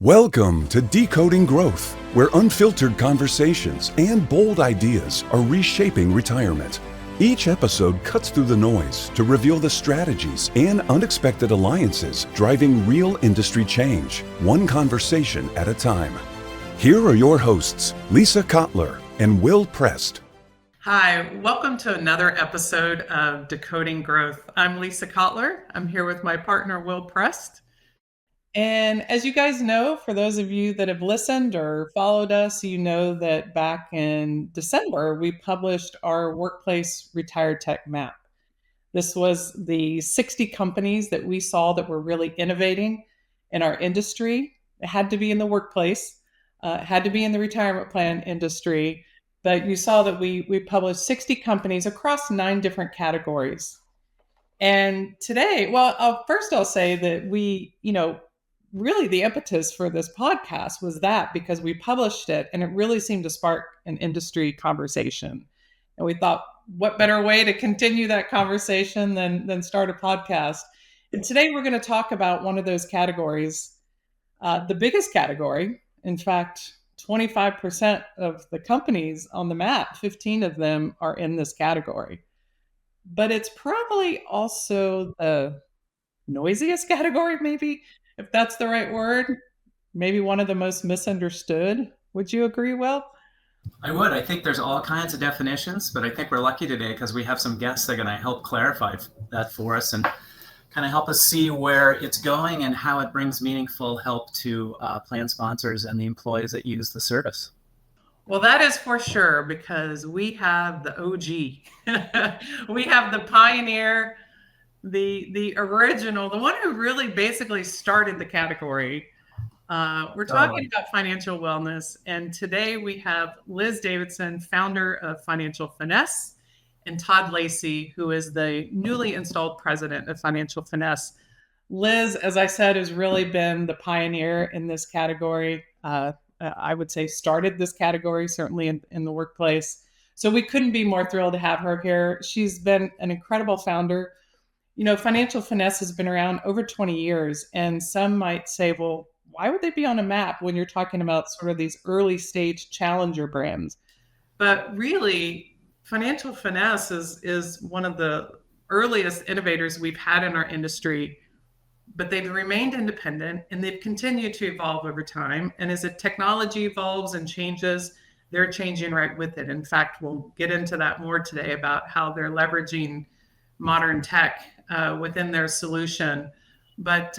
Welcome to Decoding Growth, where unfiltered conversations and bold ideas are reshaping retirement. Each episode cuts through the noise to reveal the strategies and unexpected alliances driving real industry change, one conversation at a time. Here are your hosts, Lisa Kottler and Will Prest. Hi, welcome to another episode of Decoding Growth. I'm Lisa Kottler. I'm here with my partner, Will Prest. And as you guys know, for those of you that have listened or followed us, you know that back in December, we published our Workplace Retired Tech Map. This was the 60 companies that we saw that were really innovating in our industry. It had to be in the workplace, it had to be in the retirement plan industry, but you saw that we published 60 companies across 9 different categories. And today, first I'll say that really the impetus for this podcast was that because we published it and it really seemed to spark an industry conversation. And we thought, what better way to continue that conversation than start a podcast? And today we're going to talk about one of those categories, the biggest category. In fact, 25% of the companies on the map, 15 of them are in this category. But it's probably also the noisiest category, maybe, if that's the right word, maybe one of the most misunderstood. Would you agree, Will? I would. I think there's all kinds of definitions, but I think we're lucky today because we have some guests that are going to help clarify that for us and kind of help us see where it's going and how it brings meaningful help to plan sponsors and the employees that use the service. Well, that is for sure, because we have the OG. We have the pioneer, the original, the one who really basically started the category. We're talking about financial wellness, and today we have Liz Davidson, founder of Financial Finesse, and Todd Lacey, who is the newly installed president of Financial Finesse. Liz, as I said, has really been the pioneer in this category. I would say started this category, certainly in the workplace. So we couldn't be more thrilled to have her here. She's been an incredible founder. You know, Financial Finesse has been around over 20 years, and some might say, well, why would they be on a map when you're talking about sort of these early stage challenger brands? But really, Financial Finesse is one of the earliest innovators we've had in our industry, but they've remained independent and they've continued to evolve over time. And as the technology evolves and changes, they're changing right with it. In fact, we'll get into that more today about how they're leveraging modern tech within their solution, but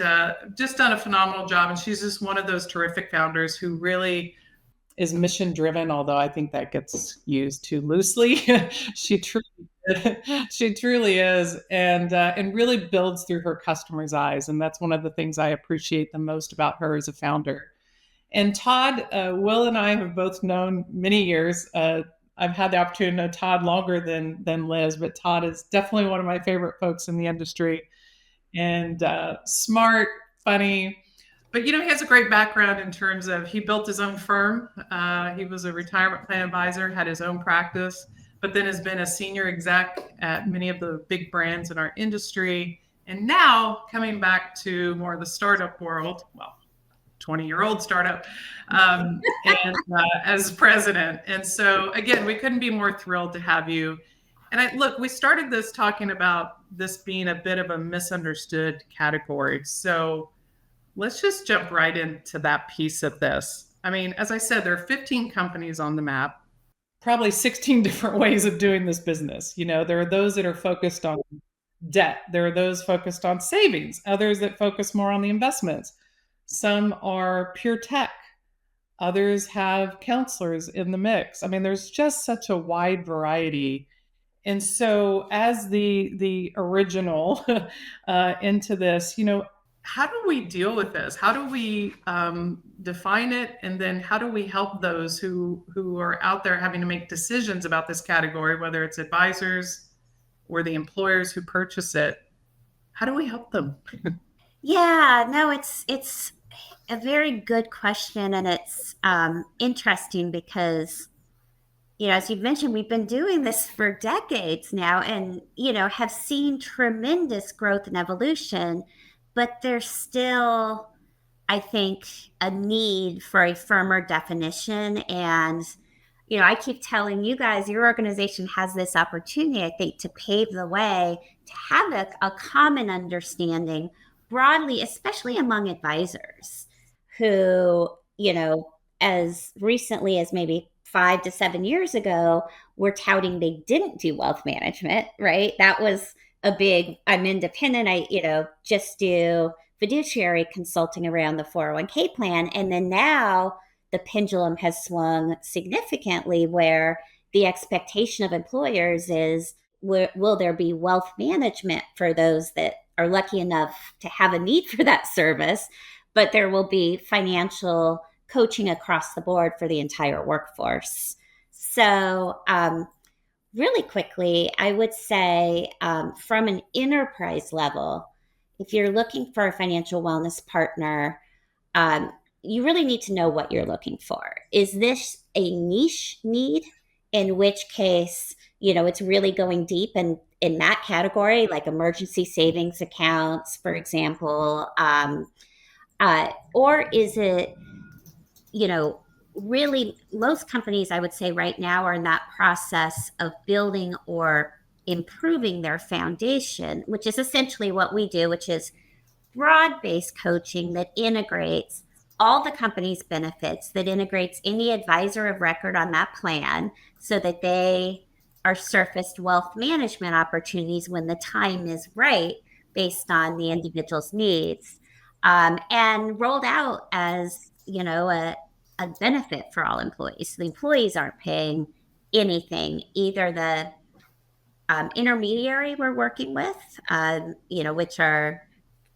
just done a phenomenal job. And she's just one of those terrific founders who really is mission driven, although I think that gets used too loosely. She truly is, and really builds through her customers' eyes. And that's one of the things I appreciate the most about her as a founder. And Todd, Will and I have both known many years. I've had the opportunity to know Todd longer than Liz, but Todd is definitely one of my favorite folks in the industry, and smart, funny. But, you know, he has a great background in terms of he built his own firm. He was a retirement plan advisor, had his own practice, but then has been a senior exec at many of the big brands in our industry. And now coming back to more of the startup world, 20-year-old startup, as president. And so, again, we couldn't be more thrilled to have you. And we started this talking about this being a bit of a misunderstood category. So let's just jump right into that piece of this. I mean, as I said, there are 15 companies on the map, probably 16 different ways of doing this business. You know, there are those that are focused on debt. There are those focused on savings, others that focus more on the investments. Some are pure tech. Others have counselors in the mix. I mean, there's just such a wide variety. And so as the original into this, you know, how do we deal with this? How do we define it? And then how do we help those who are out there having to make decisions about this category, whether it's advisors or the employers who purchase it? How do we help them? Yeah, no, it's a very good question. And it's interesting because, you know, as you've mentioned, we've been doing this for decades now and, you know, have seen tremendous growth and evolution, but there's still, I think, a need for a firmer definition. And, you know, I keep telling you guys, your organization has this opportunity, I think, to pave the way to have a common understanding broadly, especially among advisors who, you know, as recently as maybe 5 to 7 years ago, were touting they didn't do wealth management, right? That was a big, I'm independent, I, you know, just do fiduciary consulting around the 401k plan. And then now the pendulum has swung significantly where the expectation of employers is, will there be wealth management for those that are lucky enough to have a need for that service, but there will be financial coaching across the board for the entire workforce. So, really quickly, I would say from an enterprise level, if you're looking for a financial wellness partner, you really need to know what you're looking for. Is this a niche need? In which case, you know, it's really going deep in that category, like emergency savings accounts, for example. Or is it, you know, really, most companies, I would say right now, are in that process of building or improving their foundation, which is essentially what we do, which is broad-based coaching that integrates all the company's benefits, that integrates any advisor of record on that plan so that they are surfaced wealth management opportunities when the time is right based on the individual's needs, and rolled out as, you know, a benefit for all employees. So the employees aren't paying anything, either the intermediary we're working with, you know, which are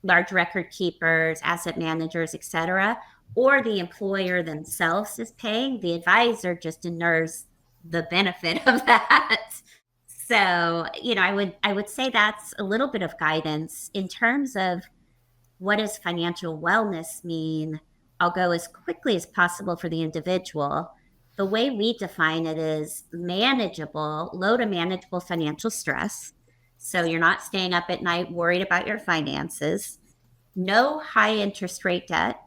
large record keepers, asset managers, et cetera, or the employer themselves is paying. The advisor just inures the benefit of that. So, you know, I would say that's a little bit of guidance in terms of what does financial wellness mean. I'll go as quickly as possible for the individual. The way we define it is manageable, low to manageable financial stress. So you're not staying up at night worried about your finances. No high interest rate debt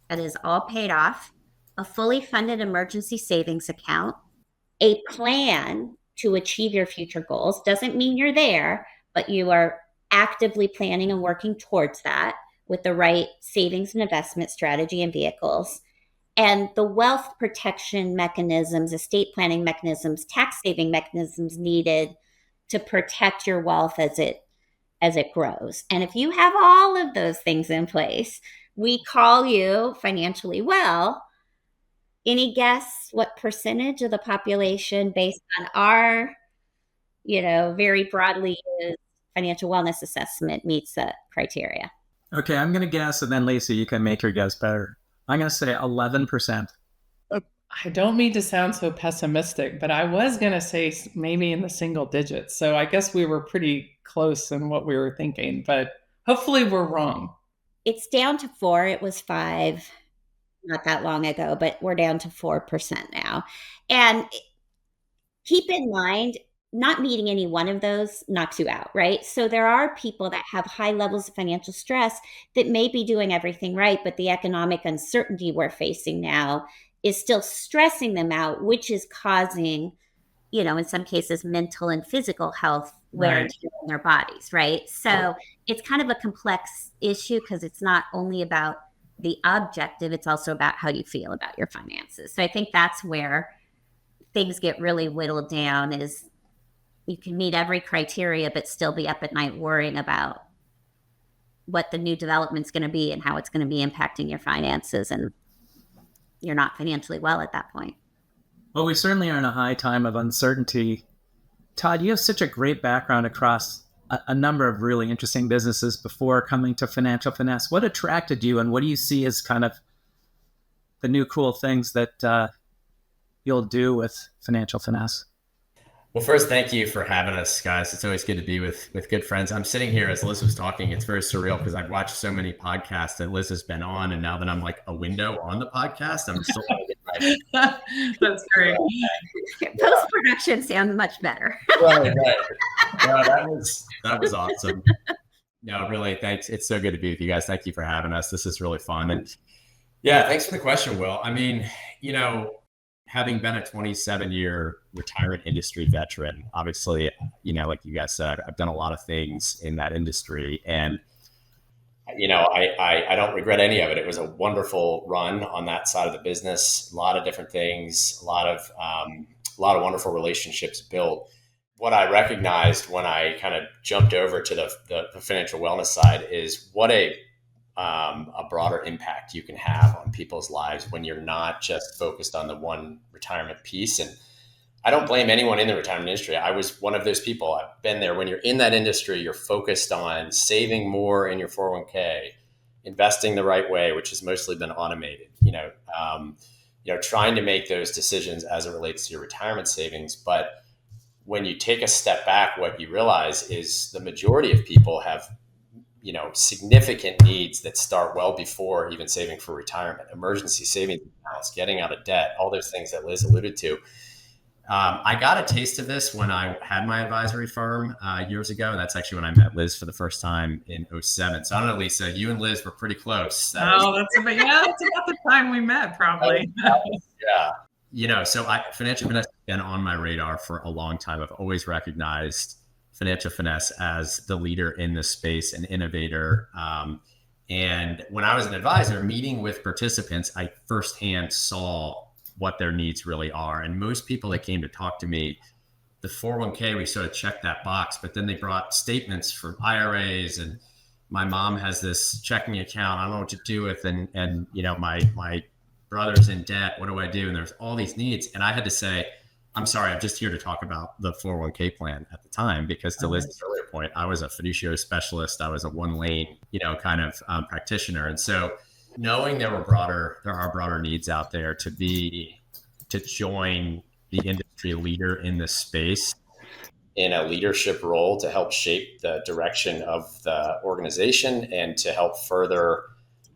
that is all paid off. A fully funded emergency savings account. A plan to achieve your future goals. Doesn't mean you're there, but you are actively planning and working towards that with the right savings and investment strategy and vehicles. And the wealth protection mechanisms, estate planning mechanisms, tax saving mechanisms needed to protect your wealth as it grows. And if you have all of those things in place, we call you financially well. Any guess what percentage of the population, based on our, you know, very broadly used financial wellness assessment, meets that criteria? Okay, I'm going to guess, and then Lacey, you can make your guess better. I'm going to say 11%. I don't mean to sound so pessimistic, but I was going to say maybe in the single digits. So I guess we were pretty close in what we were thinking, but hopefully we're wrong. It's down to 4. It was 5 not that long ago, but we're down to 4% now. And keep in mind, not meeting any one of those knocks you out, right? So there are people that have high levels of financial stress that may be doing everything right, but the economic uncertainty we're facing now is still stressing them out, which is causing, you know, in some cases, mental and physical health wear and tear on their bodies, right? So it's kind of a complex issue because it's not only about the objective, it's also about how you feel about your finances. So I think that's where things get really whittled down, is you can meet every criteria, but still be up at night worrying about what the new development's going to be and how it's going to be impacting your finances. And you're not financially well at that point. Well, we certainly are in a high time of uncertainty. Todd, you have such a great background across a number of really interesting businesses before coming to Financial Finesse. What attracted you, and what do you see as kind of the new cool things that you'll do with Financial Finesse? Well, first, thank you for having us, guys. It's always good to be with good friends. I'm sitting here as Liz was talking. It's very surreal because I've watched so many podcasts that Liz has been on, and now that I'm like a window on the podcast, I'm still right. That's great. Post-production sounds much better. Right. No, that was awesome. No, really, thanks. It's so good to be with you guys. Thank you for having us. This is really fun. And Yeah, thanks for the question, Will. I mean, having been a 27-year retirement industry veteran, obviously, like you guys said, I've done a lot of things in that industry, and I don't regret any of it. It was a wonderful run on that side of the business. A lot of different things, a lot of wonderful relationships built. What I recognized when I kind of jumped over to the financial wellness side is what a broader impact you can have on people's lives when you're not just focused on the one retirement piece. And I don't blame anyone in the retirement industry. I was one of those people. I've been there. When you're in that industry, you're focused on saving more in your 401k, investing the right way, which has mostly been automated, trying to make those decisions as it relates to your retirement savings. But when you take a step back, what you realize is the majority of people have significant needs that start well before even saving for retirement, emergency savings accounts, getting out of debt, all those things that Liz alluded to. I got a taste of this when I had my advisory firm years ago. That's actually when I met Liz for the first time in 2007. So I don't know, Lisa, you and Liz were pretty close. That's about the time we met, probably. Yeah. So Financial Finesse has been on my radar for a long time. I've always recognized Financial Finesse as the leader in this space, an innovator. And when I was an advisor meeting with participants, I firsthand saw what their needs really are. And most people that came to talk to me, the 401k, we sort of checked that box, but then they brought statements for IRAs, and my mom has this checking account. I don't know what to do with, and my brother's in debt. What do I do? And there's all these needs. And I had to say, I'm sorry, I'm just here to talk about the 401k plan at the time, because to Liz's earlier point, I was a fiduciary specialist. I was a one lane, kind of practitioner. And so knowing there are broader needs out there to join the industry leader in this space in a leadership role to help shape the direction of the organization and to help further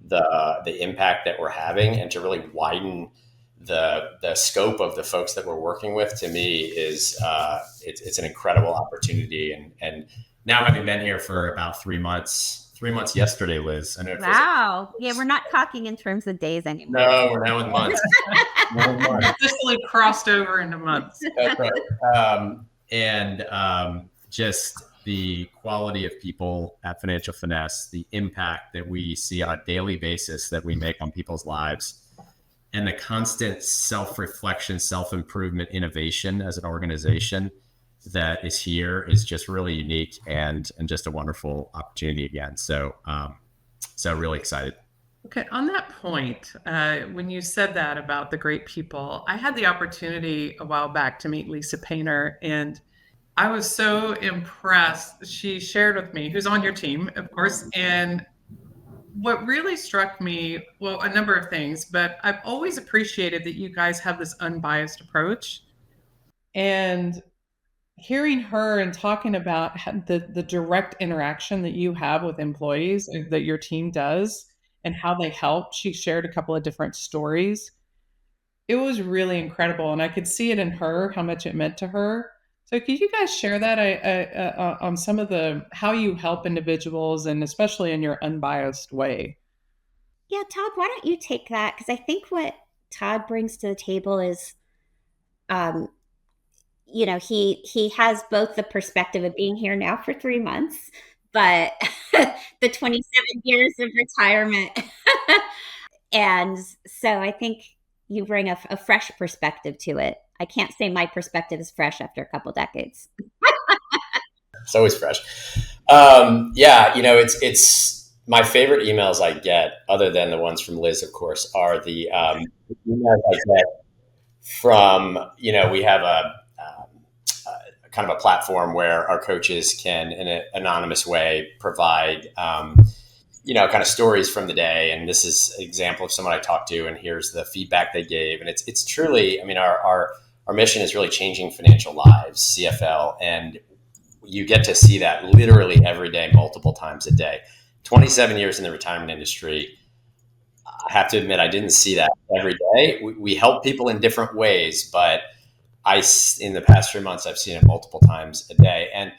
the impact that we're having and to really widen the scope of the folks that we're working with, to me, is it's an incredible opportunity. And now, having been here for about 3 months yesterday, Liz. I know. Wow. Yeah, we're not talking in terms of days anymore. No, we're now in months. Officially crossed over into months. That's right. Just the quality of people at Financial Finesse, the impact that we see on a daily basis that we make on people's lives, and the constant self-reflection, self-improvement, innovation as an organization that is here is just really unique and just a wonderful opportunity again. So really excited. Okay, on that point, when you said that about the great people, I had the opportunity a while back to meet Lisa Painter, and I was so impressed. She shared with me, who's on your team, of course, and what really struck me, well, a number of things, but I've always appreciated that you guys have this unbiased approach. And hearing her and talking about the direct interaction that you have with employees, that your team does, and how they help. She shared a couple of different stories. It was really incredible. And I could see it in her, how much it meant to her. So could you guys share that on some of how you help individuals, and especially in your unbiased way? Yeah, Todd, why don't you take that? Because I think what Todd brings to the table is, he has both the perspective of being here now for 3 months, but the 27 years of retirement. And so I think you bring a fresh perspective to it. I can't say my perspective is fresh after a couple decades. It's always fresh. It's my favorite emails I get, other than the ones from Liz, of course, are the emails I get from, we have a kind of a platform where our coaches can, in an anonymous way, provide, kind of stories from the day. And this is an example of someone I talked to, and here's the feedback they gave. And it's truly, our mission is really changing financial lives, CFL. And you get to see that literally every day, multiple times a day. 27 years in the retirement industry. I have to admit, I didn't see that every day. We help people in different ways, but in the past 3 months, I've seen it multiple times a day. And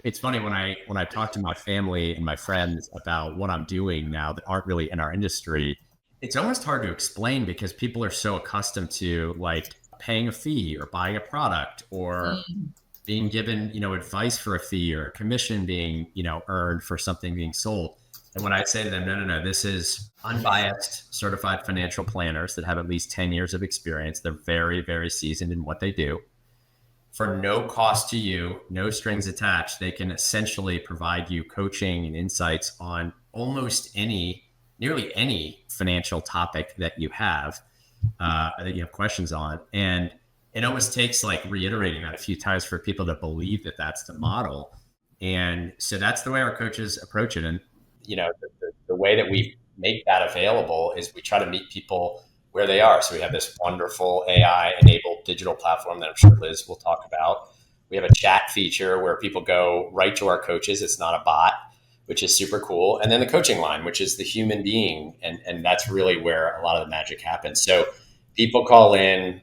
it's funny when I talk to my family and my friends about what I'm doing now that aren't really in our industry, it's almost hard to explain because people are so accustomed to like paying a fee or buying a product or being given, advice for a fee or a commission being, earned for something being sold. And when I say to them, no, this is unbiased certified financial planners that have at least 10 years of experience. They're very, very seasoned in what they do. For no cost to you, no strings attached, they can essentially provide you coaching and insights on nearly any financial topic that you have questions on. And it almost takes like reiterating that a few times for people to believe that that's the model. And so that's the way our coaches approach it. And, the way that we make that available is we try to meet people where they are. So we have this wonderful AI enabled digital platform that I'm sure Liz will talk about. We have a chat feature where people go right to our coaches. It's not a bot, which is super cool. And then the coaching line, which is the human being. And that's really where a lot of the magic happens. So people call in,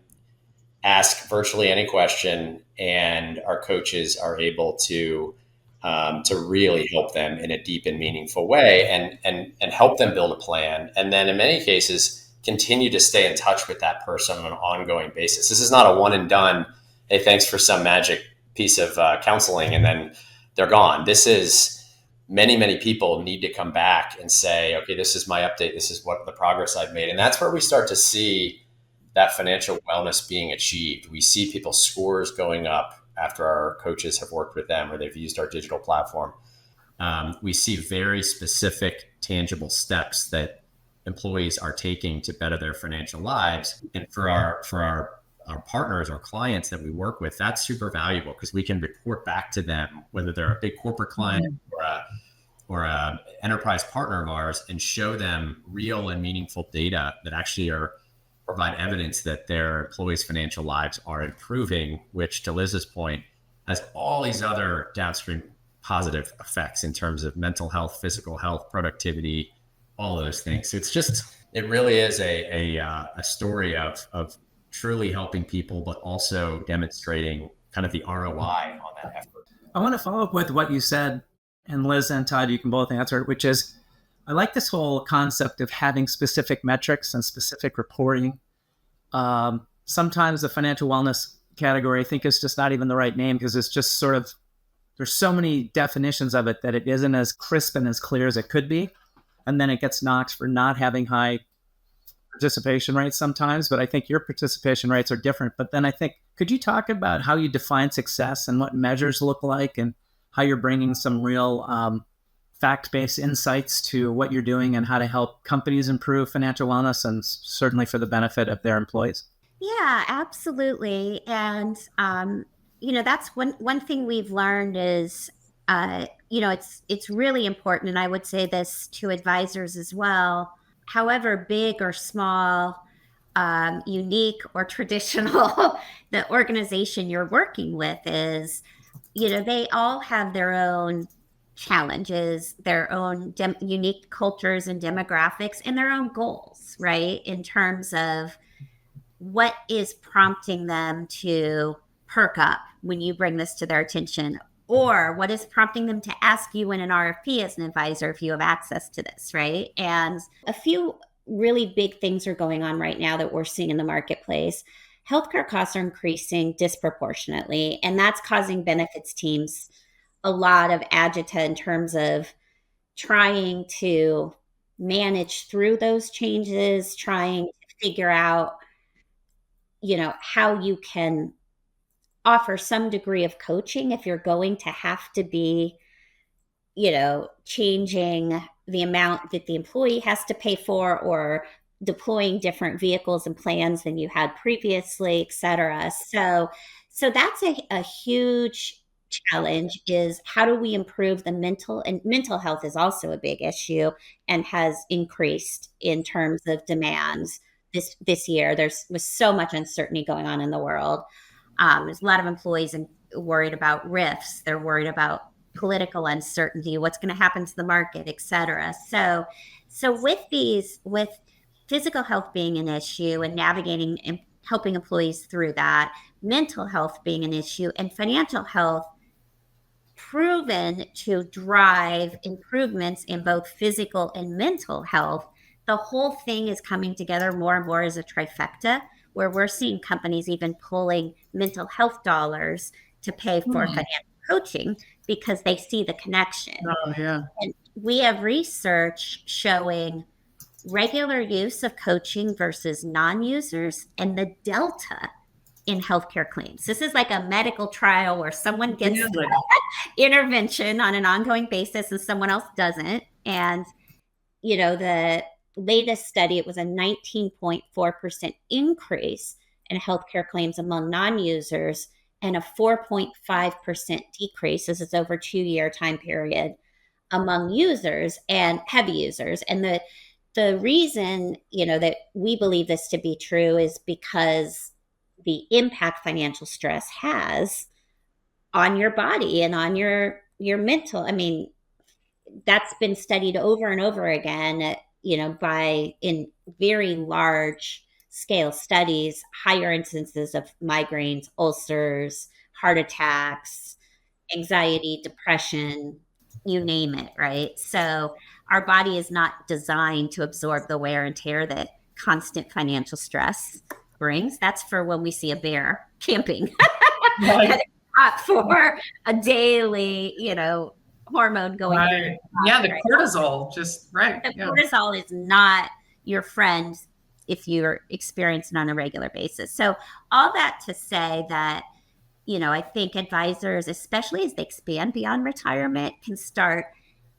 ask virtually any question, and our coaches are able to really help them in a deep and meaningful way and help them build a plan. And then in many cases, continue to stay in touch with that person on an ongoing basis. This is not a one and done, hey, thanks for some magic piece of counseling, and then they're gone. This is many, many people need to come back and say, okay, this is my update. This is what the progress I've made. And that's where we start to see that financial wellness being achieved. We see people's scores going up after our coaches have worked with them or they've used our digital platform. We see very specific, tangible steps that employees are taking to better their financial lives. And for our partners or clients that we work with, that's super valuable because we can report back to them, whether they're a big corporate client or a enterprise partner of ours, and show them real and meaningful data that actually provide evidence that their employees' financial lives are improving, which, to Liz's point, has all these other downstream positive effects in terms of mental health, physical health, productivity, all those things. So it really is a story of truly helping people, but also demonstrating kind of the ROI on that effort. I want to follow up with what you said, and Liz and Todd, you can both answer it, which is, I like this whole concept of having specific metrics and specific reporting. Sometimes the financial wellness category, I think, is just not even the right name because it's just sort of, there's so many definitions of it that it isn't as crisp and as clear as it could be. And then it gets knocked for not having high participation rates sometimes, but I think your participation rates are different. But then I think, could you talk about how you define success and what measures look like and how you're bringing some real fact-based insights to what you're doing and how to help companies improve financial wellness and certainly for the benefit of their employees? Yeah, absolutely. And, that's one thing we've learned is, it's really important. And I would say this to advisors as well, however big or small, unique or traditional the organization you're working with is, they all have their own challenges, their own unique cultures and demographics, and their own goals, right? In terms of what is prompting them to perk up when you bring this to their attention, or what is prompting them to ask you in an RFP as an advisor if you have access to this, right? And a few really big things are going on right now that we're seeing in the marketplace. Healthcare costs are increasing disproportionately, and that's causing benefits teams a lot of agita in terms of trying to manage through those changes, trying to figure out, how you can offer some degree of coaching if you're going to have to be, changing the amount that the employee has to pay for or deploying different vehicles and plans than you had previously, et cetera. So that's a huge challenge, is how do we improve the mental health is also a big issue and has increased in terms of demands this year. Was so much uncertainty going on in the world. There's a lot of employees worried about risks. They're worried about political uncertainty, what's going to happen to the market, et cetera. So with physical health being an issue and navigating and helping employees through that, mental health being an issue, and financial health proven to drive improvements in both physical and mental health, the whole thing is coming together more and more as a trifecta, where we're seeing companies even pulling mental health dollars to pay for financial coaching because they see the connection. Oh, yeah. And we have research showing regular use of coaching versus non-users and the delta in healthcare claims. This is like a medical trial where someone gets intervention on an ongoing basis and someone else doesn't. And, the latest study, it was a 19.4% increase in healthcare claims among non-users and a 4.5% decrease. This is over a 2-year time period among users and heavy users. And the reason, that we believe this to be true is because the impact financial stress has on your body and on your mental. I mean, that's been studied over and over again, by in very large scale studies, higher instances of migraines, ulcers, heart attacks, anxiety, depression, you name it, right? So our body is not designed to absorb the wear and tear that constant financial stress brings. That's for when we see a bear camping. Right. Not for a daily, hormone going through. Yeah, the cortisol, just right. The cortisol is not your friend if you're experiencing on a regular basis. So all that to say that, I think advisors, especially as they expand beyond retirement, can start,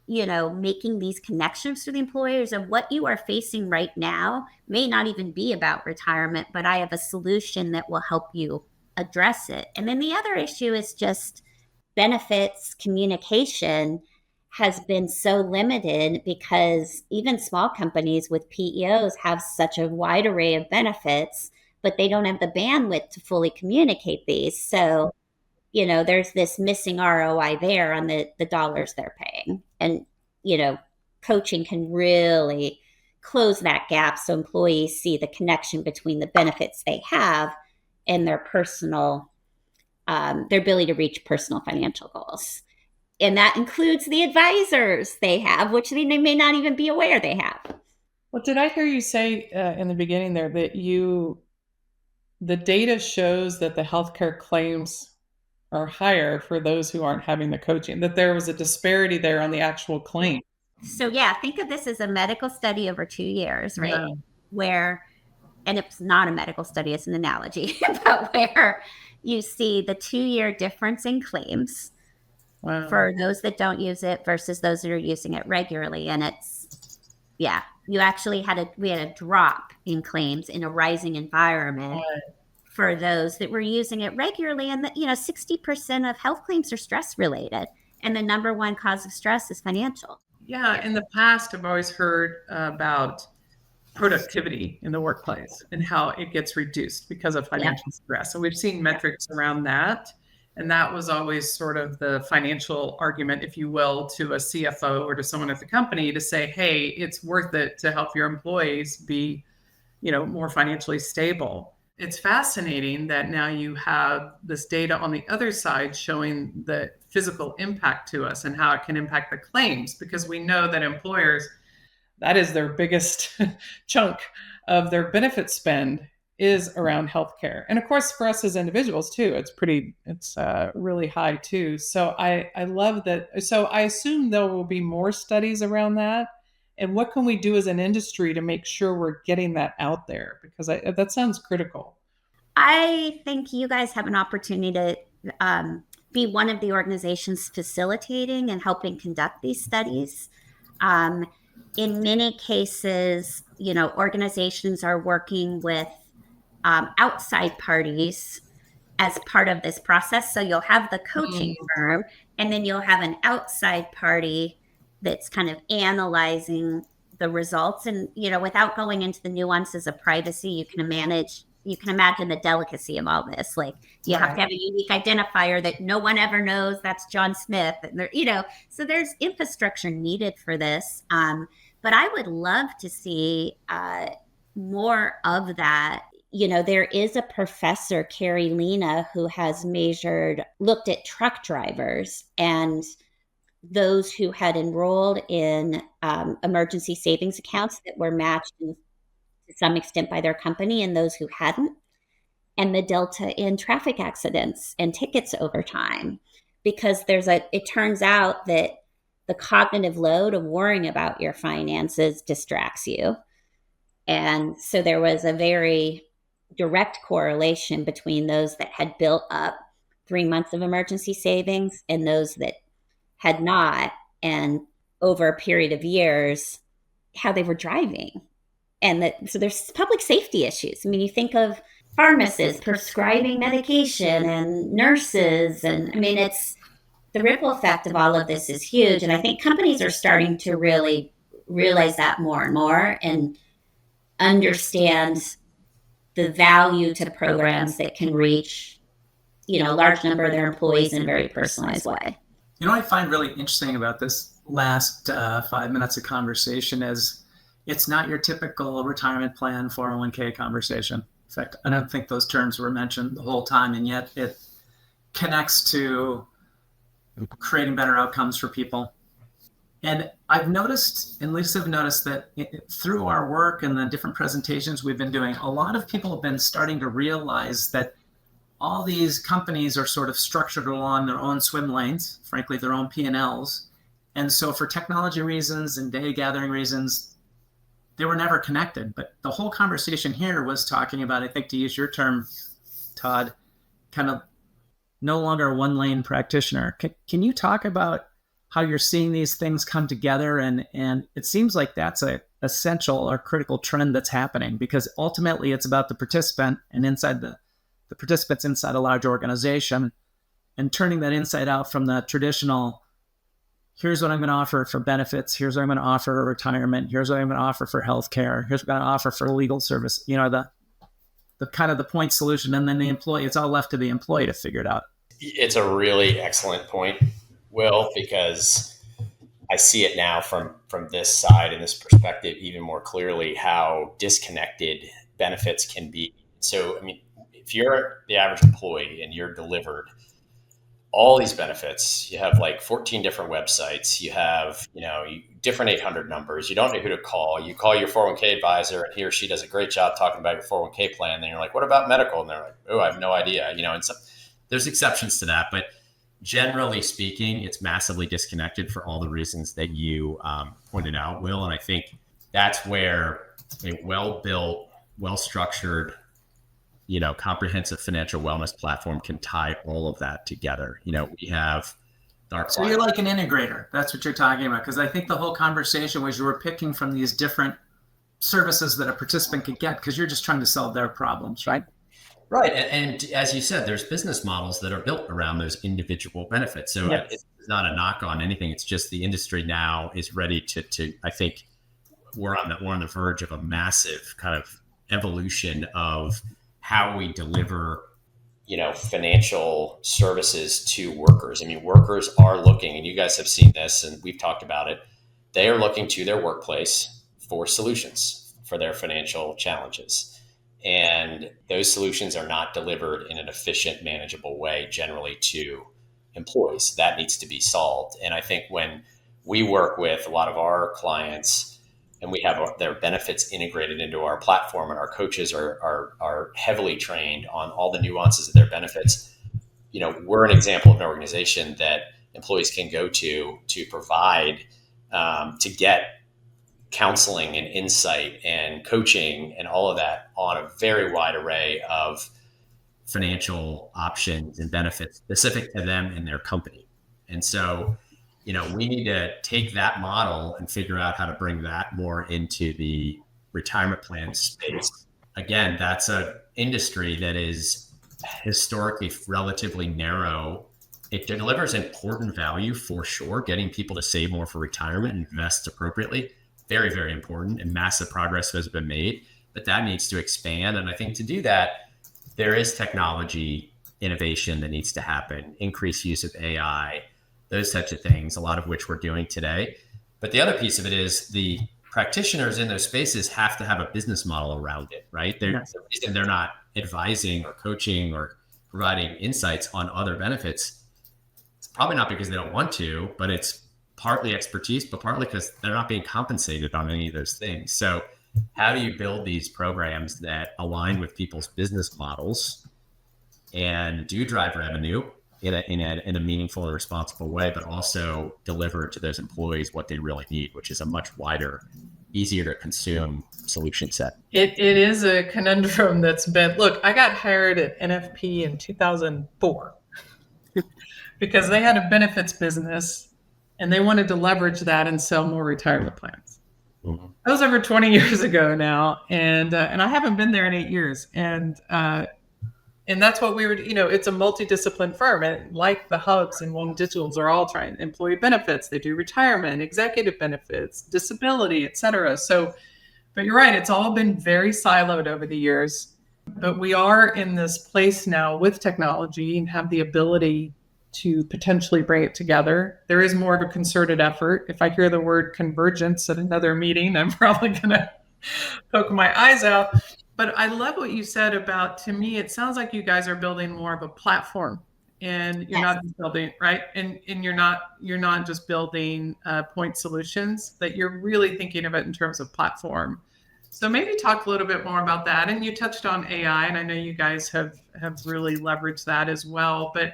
making these connections to the employers. And what you are facing right now may not even be about retirement, but I have a solution that will help you address it. And then the other issue is just benefits communication has been so limited because even small companies with PEOs have such a wide array of benefits, but they don't have the bandwidth to fully communicate these. So, there's this missing ROI there on the dollars they're paying. And, coaching can really close that gap so employees see the connection between the benefits they have and their personal, their ability to reach personal financial goals. And that includes the advisors they have, which they may not even be aware they have. Well, did I hear you say in the beginning there that the data shows that the healthcare claims are higher for those who aren't having the coaching, that there was a disparity there on the actual claim? So yeah, think of this as a medical study over 2 years, right? Yeah. Where, and it's not a medical study, it's an analogy, but where you see the 2-year difference in claims for those that don't use it versus those that are using it regularly. And it's, you actually we had a drop in claims in a rising environment for those that were using it regularly. And 60% of health claims are stress related. And the number one cause of stress is financial. Yeah. In the past, I've always heard about productivity in the workplace and how it gets reduced because of financial stress. So we've seen metrics around that. And that was always sort of the financial argument, if you will, to a CFO or to someone at the company to say, hey, it's worth it to help your employees be, more financially stable. It's fascinating that now you have this data on the other side showing the physical impact to us and how it can impact the claims, because we know that employers, that is their biggest chunk of their benefit spend is around healthcare. And of course, for us as individuals too, it's really high too. So I love that. So I assume there will be more studies around that. And what can we do as an industry to make sure we're getting that out there? Because that sounds critical. I think you guys have an opportunity to be one of the organizations facilitating and helping conduct these studies. In many cases, organizations are working with outside parties as part of this process. So you'll have the coaching firm, and then you'll have an outside party that's kind of analyzing the results. And, without going into the nuances of privacy, you can imagine the delicacy of all this. Like you have to have a unique identifier that no one ever knows that's John Smith. And there, so there's infrastructure needed for this. But I would love to see more of that. There is a professor, Carrie Lena, who has looked at truck drivers and those who had enrolled in emergency savings accounts that were matched to some extent by their company and those who hadn't, and the delta in traffic accidents and tickets over time. Because it turns out that the cognitive load of worrying about your finances distracts you. And so there was a very direct correlation between those that had built up 3 months of emergency savings and those that had not, and over a period of years, how they were driving. And so there's public safety issues. I mean, you think of pharmacists prescribing medication and nurses, and I mean, it's the ripple effect of all of this is huge. And I think companies are starting to really realize that more and more and understand the value to programs that can reach, a large number of their employees in a very personalized way. You know what I find really interesting about this last 5 minutes of conversation is it's not your typical retirement plan 401k conversation. In fact, I don't think those terms were mentioned the whole time, and yet it connects to creating better outcomes for people. And I've noticed, and Lisa have noticed, that through our work and the different presentations we've been doing, a lot of people have been starting to realize that all these companies are sort of structured along their own swim lanes, frankly, their own P&Ls. And so for technology reasons and data gathering reasons, they were never connected. But the whole conversation here was talking about, I think to use your term, Todd, kind of no longer a one-lane practitioner. Can you talk about how you're seeing these things come together? And it seems like that's a essential or critical trend that's happening, because ultimately it's about the participant and inside the participants inside a large organization, and turning that inside out from the traditional, here's what I'm going to offer for benefits, here's what I'm going to offer for retirement, here's what I'm going to offer for healthcare, here's what I'm going to offer for legal service, the kind of the point solution, and then the employee, it's all left to the employee to figure it out. It's a really excellent point, Will, because I see it now from this side and this perspective even more clearly, how disconnected benefits can be. So, I mean, if you're the average employee and you're delivered all these benefits, you have like 14 different websites, you have, different 800 numbers, you don't know who to call, you call your 401k advisor and he or she does a great job talking about your 401k plan. Then you're like, what about medical? And they're like, oh, I have no idea, and so there's exceptions to that, but generally speaking, it's massively disconnected for all the reasons that you pointed out, Will. And I think that's where a well-built, well-structured, comprehensive financial wellness platform can tie all of that together. We have our So you're like an integrator. That's what you're talking about. Because I think the whole conversation was you were picking from these different services that a participant could get, because you're just trying to solve their problems, right? Right. And as you said, there's business models that are built around those individual benefits. So yes. It's not a knock on anything. It's just the industry now is ready to I think we're on the verge of a massive kind of evolution of how we deliver, financial services to workers. I mean, workers are looking, and you guys have seen this and we've talked about it. They are looking to their workplace for solutions for their financial challenges. And those solutions are not delivered in an efficient, manageable way generally to employees. That needs to be solved. And I think when we work with a lot of our clients and we have their benefits integrated into our platform, and our coaches are heavily trained on all the nuances of their benefits, we're an example of an organization that employees can go to provide, to get counseling and insight and coaching and all of that on a very wide array of financial options and benefits specific to them and their company. And so, we need to take that model and figure out how to bring that more into the retirement plan space. Again, that's an industry that is historically relatively narrow. It delivers important value for sure, getting people to save more for retirement and invest appropriately. Very, very important, and massive progress has been made, but that needs to expand. And I think to do that, there is technology innovation that needs to happen, increased use of AI, those types of things, a lot of which we're doing today. But the other piece of it is the practitioners in those spaces have to have a business model around it, right? The reason they're not advising or coaching or providing insights on other benefits, it's probably not because they don't want to, but it's partly expertise, but partly because they're not being compensated on any of those things. So how do you build these programs that align with people's business models and do drive revenue in a meaningful and responsible way, but also deliver to those employees what they really need, which is a much wider, easier to consume solution set? It is a conundrum that's been, look, I got hired at NFP in 2004 because they had a benefits business and they wanted to leverage that and sell more retirement plans. Mm-hmm. That was over 20 years ago now. And I haven't been there in 8 years. And that's what we were, it's a multidiscipline firm, and like the hubs and One Digitals are all trying employee benefits. They do retirement, executive benefits, disability, et cetera. So, but you're right. It's all been very siloed over the years, but we are in this place now with technology and have the ability to potentially bring it together. There is more of a concerted effort. If I hear the word convergence at another meeting, I'm probably going to poke my eyes out. But I love what you said about, to me, it sounds like you guys are building more of a platform, and you're not just building, right? And you're not just building point solutions, that you're really thinking of it in terms of platform. So maybe talk a little bit more about that. And you touched on AI, and I know you guys have really leveraged that as well. But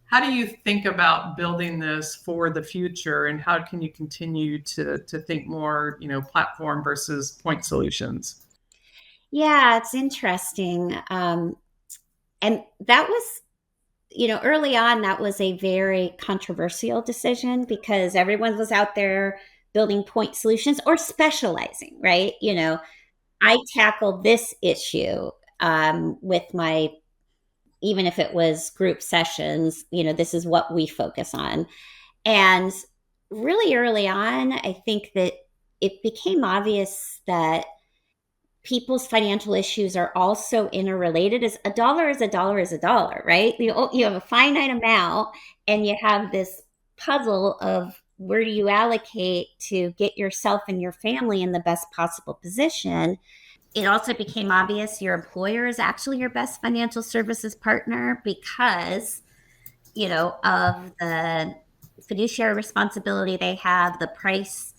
how do you think about building this for the future, and how can you continue to think more, platform versus point solutions? Yeah, it's interesting. And that was, early on, that was a very controversial decision because everyone was out there building point solutions or specializing, right? I tackled this issue with my, even if it was group sessions, this is what we focus on. And really early on, I think that it became obvious that people's financial issues are also interrelated. As a dollar is a dollar is a dollar, right? You have a finite amount and you have this puzzle of where do you allocate to get yourself and your family in the best possible position. It also became obvious your employer is actually your best financial services partner because, of the fiduciary responsibility they have, the price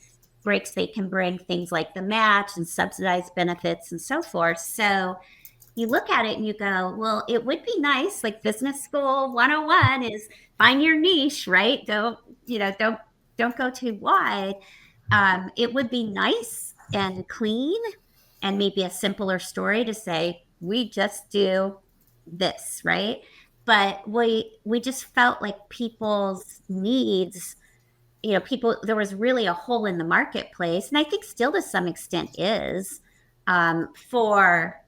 breaks they can bring, things like the match and subsidized benefits and so forth. So you look at it and you go, well, it would be nice, like business school 101 is find your niche, right? Don't go too wide. It would be nice and clean and maybe a simpler story to say, we just do this, right? But we just felt like people's needs, there was really a hole in the marketplace, and I think still to some extent is, for,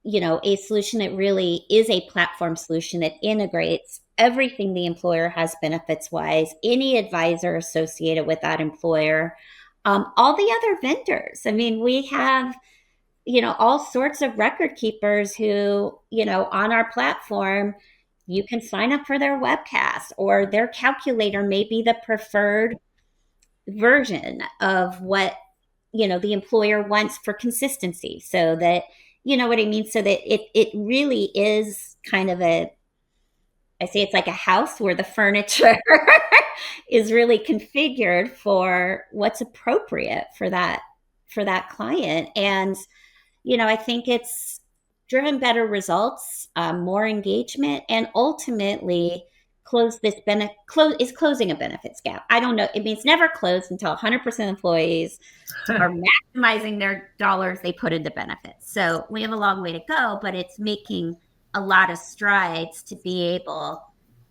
a solution that really is a platform solution that integrates everything the employer has benefits wise, any advisor associated with that employer, all the other vendors. I mean, we have, all sorts of record keepers who, on our platform, you can sign up for their webcast, or their calculator may be the preferred version of what, the employer wants for consistency, so that, what I mean? So that it really is kind of I say it's like a house where the furniture is really configured for what's appropriate for that client. And, I think it's driven better results, more engagement, and ultimately is closing a benefits gap. I don't know. It means never closed until 100% employees are maximizing their dollars they put into benefits. So we have a long way to go, but it's making a lot of strides to be able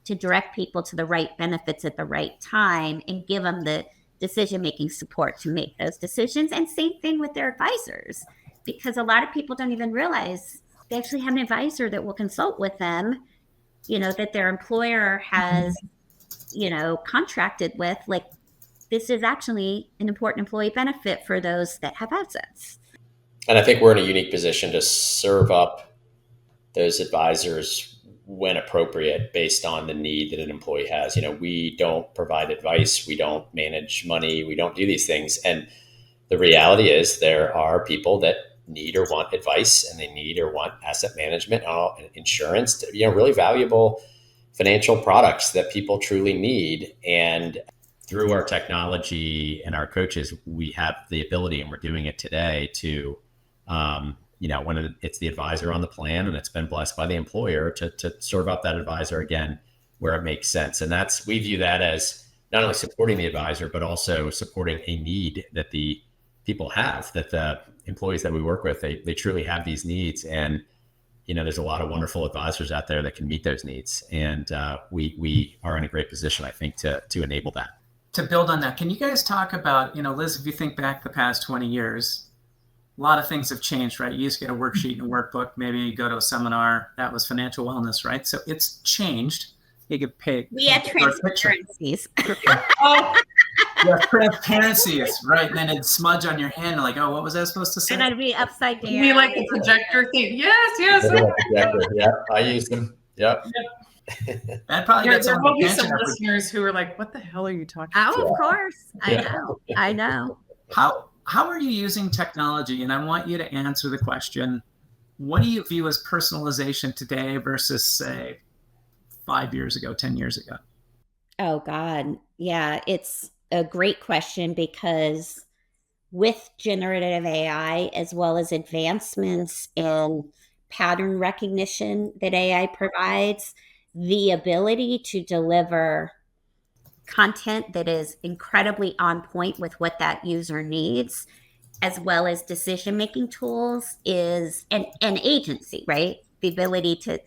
to direct people to the right benefits at the right time and give them the decision-making support to make those decisions. And same thing with their advisors, because a lot of people don't even realize they actually have an advisor that will consult with them, that their employer has, contracted with. Like, this is actually an important employee benefit for those that have assets. And I think we're in a unique position to serve up those advisors when appropriate based on the need that an employee has. We don't provide advice. We don't manage money. We don't do these things. And the reality is there are people that need or want advice, and they need or want asset management, insurance, really valuable financial products that people truly need. And through our technology and our coaches, we have the ability, and we're doing it today, to when it's the advisor on the plan and it's been blessed by the employer, to serve up that advisor again where it makes sense. And we view that as not only supporting the advisor, but also supporting a need that the people have, that the employees that we work with, they truly have these needs. And, there's a lot of wonderful advisors out there that can meet those needs. And we are in a great position, I think, to enable that. To build on that, can you guys talk about, Liz, if you think back the past 20 years, a lot of things have changed, right? You used to get a worksheet and a workbook, maybe you go to a seminar, that was financial wellness, right? So it's changed. You get paid. We had transparencies. Yeah, transparencies, right? And then it'd smudge on your hand, like, oh, what was I supposed to say? And I'd be upside down. You like the projector thing? Yes. Yeah, I use them. Yep. That probably gets there some will be some attention. listeners who are like, "What the hell are you talking about?" Oh, of course. I know. How are you using technology? And I want you to answer the question, what do you view as personalization today versus, say, 5 years ago, 10 years ago? Oh, God. Yeah, it's a great question, because with generative AI, as well as advancements in pattern recognition that AI provides, the ability to deliver content that is incredibly on point with what that user needs, as well as decision-making tools, is an agency, right? The ability to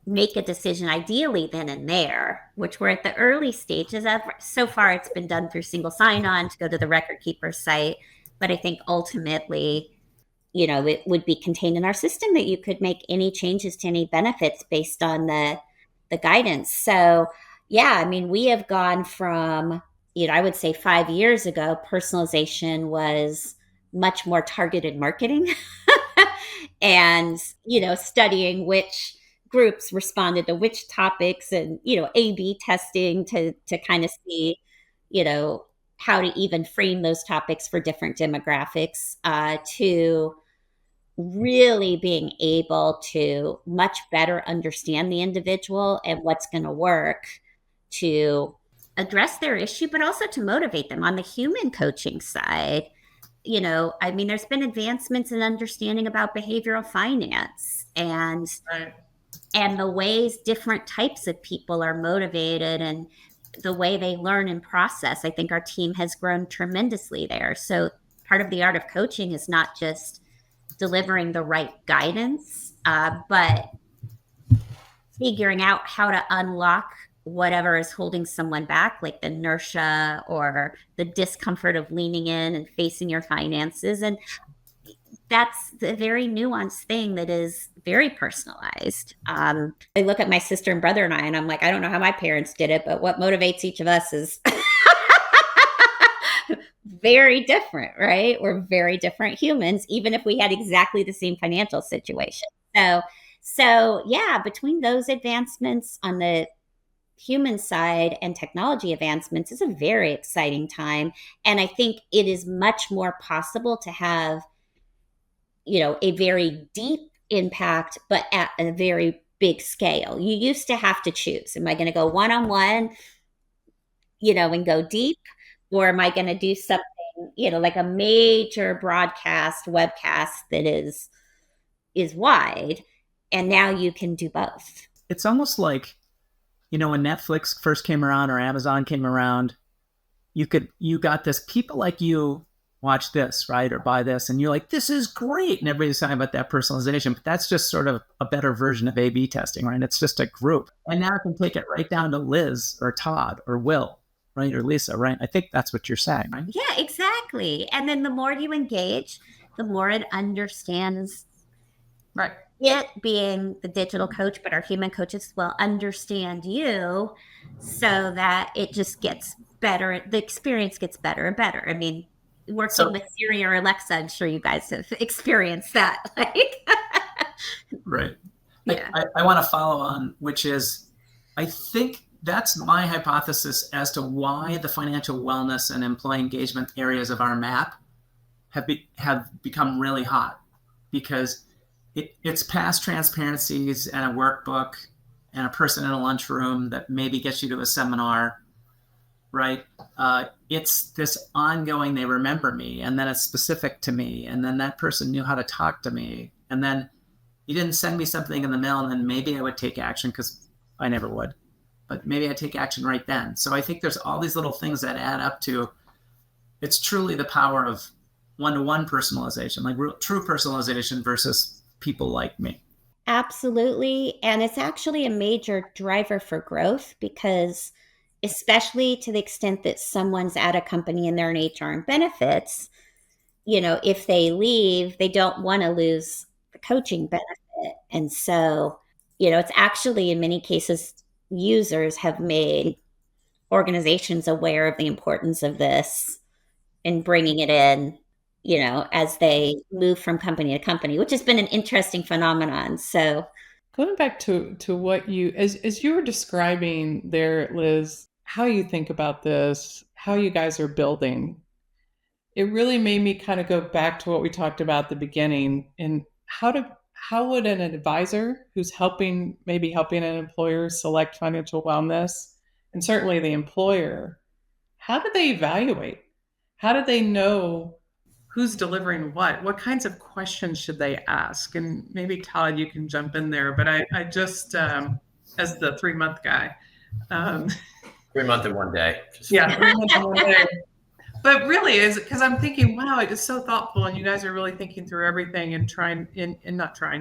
make a decision ideally then and there, which we're at the early stages of. So far, it's been done through single sign-on to go to the record keeper site. But I think ultimately, it would be contained in our system that you could make any changes to any benefits based on the guidance. So yeah, I mean, we have gone from, I would say 5 years ago, personalization was much more targeted marketing and, studying which groups responded to which topics, and, A/B testing to kind of see, how to even frame those topics for different demographics, to really being able to much better understand the individual and what's going to work to address their issue, but also to motivate them. On the human coaching side, there's been advancements in understanding about behavioral finance and the ways different types of people are motivated and the way they learn and process. I think our team has grown tremendously there. So part of the art of coaching is not just delivering the right guidance, but figuring out how to unlock whatever is holding someone back, like the inertia or the discomfort of leaning in and facing your finances. And that's the very nuanced thing that is very personalized. I look at my sister and brother and I'm like, I don't know how my parents did it, but what motivates each of us is very different, right? We're very different humans, even if we had exactly the same financial situation. So yeah, between those advancements on the human side and technology advancements, is a very exciting time. And I think it is much more possible to have, a very deep impact, but at a very big scale. You used to have to choose. Am I going to go one-on-one, and go deep? Or am I going to do something, like a major broadcast webcast that is wide? And now you can do both. It's almost like, when Netflix first came around or Amazon came around, you got this, people like you watch this, right? Or buy this, and you're like, this is great. And everybody's talking about that personalization, but that's just sort of a better version of A/B testing, right? It's just a group. And now I can take it right down to Liz or Todd or Will, right? Or Lisa, right? I think that's what you're saying, right? Yeah, exactly. And then the more you engage, the more it understands. Right. It being the digital coach, but our human coaches will understand you, so that it just gets better. The experience gets better and better. I mean, working with Siri or Alexa, I'm sure you guys have experienced that. Right. Yeah. I want to follow on, which is, I think that's my hypothesis as to why the financial wellness and employee engagement areas of our map have become really hot, because it's past transparencies and a workbook and a person in a lunchroom that maybe gets you to a seminar, right? It's this ongoing, they remember me, and then it's specific to me, and then that person knew how to talk to me, and then you didn't send me something in the mail, and then maybe I would take action, because I never would, but maybe I'd take action right then. So I think there's all these little things that add up to, it's truly the power of one-to-one personalization, like true personalization versus people like me. Absolutely. And it's actually a major driver for growth, because especially to the extent that someone's at a company and they're in HR and benefits, if they leave, they don't want to lose the coaching benefit. And so, it's actually in many cases, users have made organizations aware of the importance of this and bringing it in, as they move from company to company, which has been an interesting phenomenon. So going back to what you, as you were describing there, Liz, how you think about this, how you guys are building, it really made me kind of go back to what we talked about at the beginning, and how would an advisor who's maybe helping an employer select financial wellness, and certainly the employer, how do they evaluate? How do they know who's delivering what? What kinds of questions should they ask? And maybe Todd, you can jump in there, but I just, as the 3-month guy. 3 months and 1 day. 3 months and 1 day. But really, because I'm thinking, wow, it is so thoughtful, and you guys are really thinking through everything and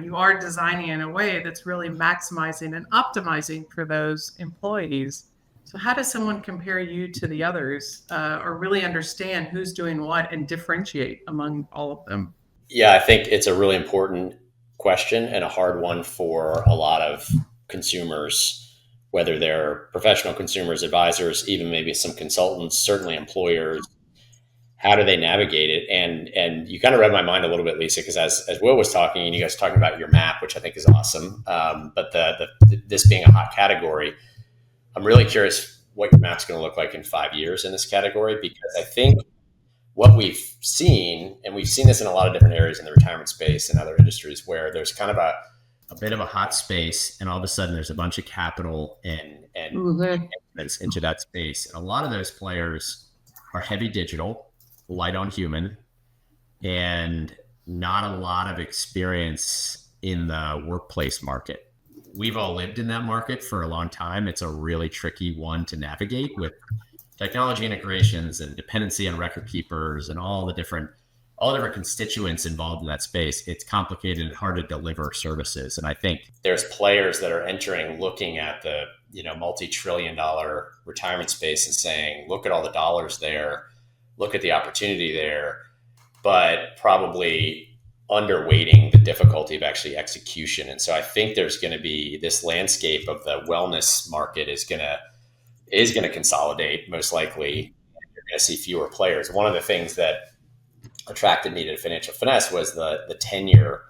you are designing in a way that's really maximizing and optimizing for those employees. So how does someone compare you to the others, or really understand who's doing what and differentiate among all of them? Yeah, I think it's a really important question and a hard one for a lot of consumers, whether they're professional consumers, advisors, even maybe some consultants, certainly employers. How do they navigate it? And you kind of read my mind a little bit, Lisa, because as Will was talking, and you guys were talking about your map, which I think is awesome. But this being a hot category, I'm really curious what your map's going to look like in 5 years in this category, because I think what we've seen, and we've seen this in a lot of different areas in the retirement space and other industries, where there's kind of a bit of a hot space, and all of a sudden there's a bunch of capital and that's into that space. And a lot of those players are heavy digital, light on human, and not a lot of experience in the workplace market. We've all lived in that market for a long time. It's a really tricky one to navigate, with technology integrations and dependency on record keepers and all the different constituents involved in that space. It's complicated and hard to deliver services. And I think there's players that are entering, looking at the multi-trillion-dollar retirement space and saying, look at all the dollars there, look at the opportunity there, but probably underweighting the difficulty of actually execution. And so I think there's going to be this landscape of the wellness market is going to consolidate, most likely. You're going to see fewer players. One of the things that attracted me to Financial Finesse was the tenure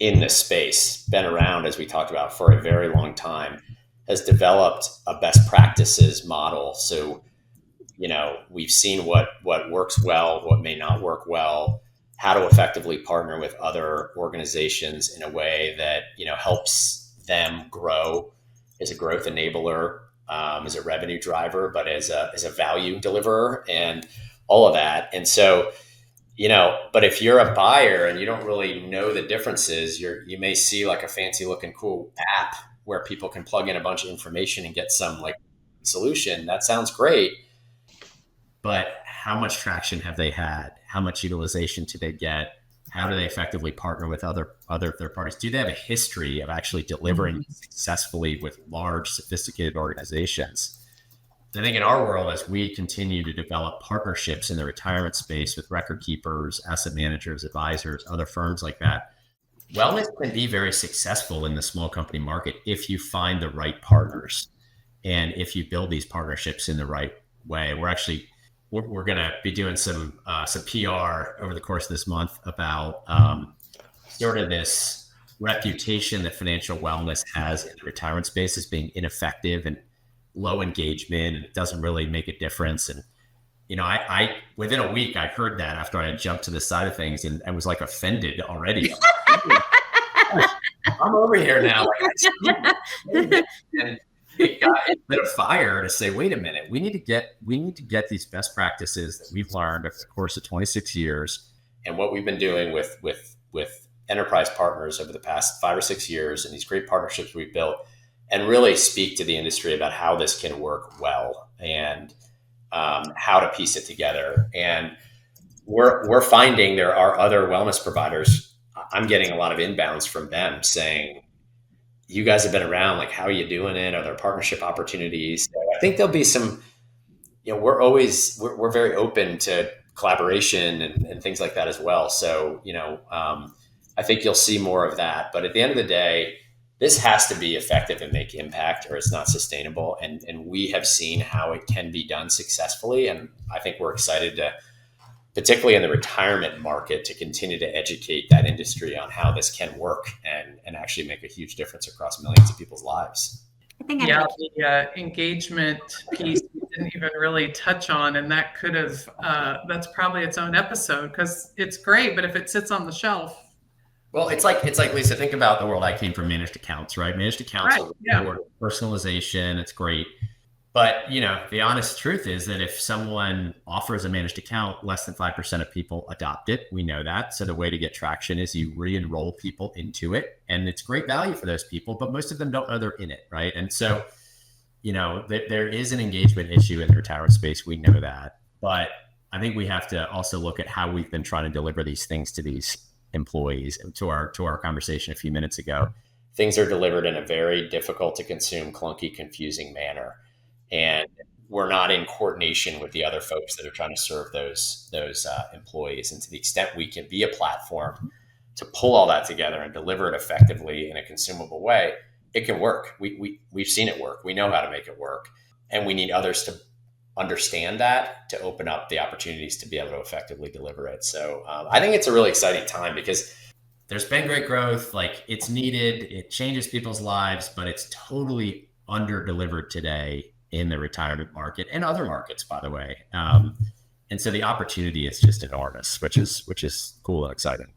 in this space. Been around, as we talked about, for a very long time, has developed a best practices model. So, we've seen what works well, what may not work well, how to effectively partner with other organizations in a way that, helps them grow as a growth enabler, as a revenue driver, but as a value deliverer, and all of that. And so, but if you're a buyer and you don't really know the differences, you may see like a fancy looking cool app where people can plug in a bunch of information and get some like solution. That sounds great. But how much traction have they had? How much utilization do they get? How do they effectively partner with other third parties? Do they have a history of actually delivering successfully with large, sophisticated organizations? I think in our world, as we continue to develop partnerships in the retirement space with record keepers, asset managers, advisors, other firms like that, wellness can be very successful in the small company market if you find the right partners and if you build these partnerships in the right way. We're going to be doing some PR over the course of this month about sort of this reputation that financial wellness has in the retirement space as being ineffective and low engagement, and it doesn't really make a difference. And, I within a week, I heard that after I had jumped to the side of things, and I was like offended already. I'm over here now. And it lit a fire to say, wait a minute, we need to get these best practices that we've learned over the course of 26 years and what we've been doing with enterprise partners over the past 5 or 6 years and these great partnerships we've built, and really speak to the industry about how this can work well and how to piece it together. And we're finding there are other wellness providers. I'm getting a lot of inbounds from them saying, you guys have been around, like, how are you doing it? Are there partnership opportunities? So I think there'll be some, we're very open to collaboration and things like that as well. So, I think you'll see more of that. But at the end of the day, this has to be effective and make impact or it's not sustainable. And we have seen how it can be done successfully. And I think we're excited to, particularly in the retirement market, to continue to educate that industry on how this can work and actually make a huge difference across millions of people's lives. I think the engagement piece we didn't even really touch on, and that could have, that's probably its own episode because it's great, but if it sits on the shelf. Well, it's like Lisa, think about the world I came from, managed accounts, right? Managed accounts, Right, personalization, it's great. But, the honest truth is that if someone offers a managed account, less than 5% of people adopt it. We know that. So the way to get traction is you re-enroll people into it. And it's great value for those people, but most of them don't know they're in it, right? And so, there is an engagement issue in the retirement space. We know that. But I think we have to also look at how we've been trying to deliver these things to these employees. To our conversation a few minutes ago, things are delivered in a very difficult to consume, clunky, confusing manner. And we're not in coordination with the other folks that are trying to serve those employees. And to the extent we can be a platform to pull all that together and deliver it effectively in a consumable way, it can work. We've seen it work. We know how to make it work. And we need others to understand that, to open up the opportunities to be able to effectively deliver it. So I think it's a really exciting time because there's been great growth. Like, it's needed. It changes people's lives, but it's totally under-delivered today in the retirement market and other markets, by the way. And so the opportunity is just enormous, which is cool and exciting.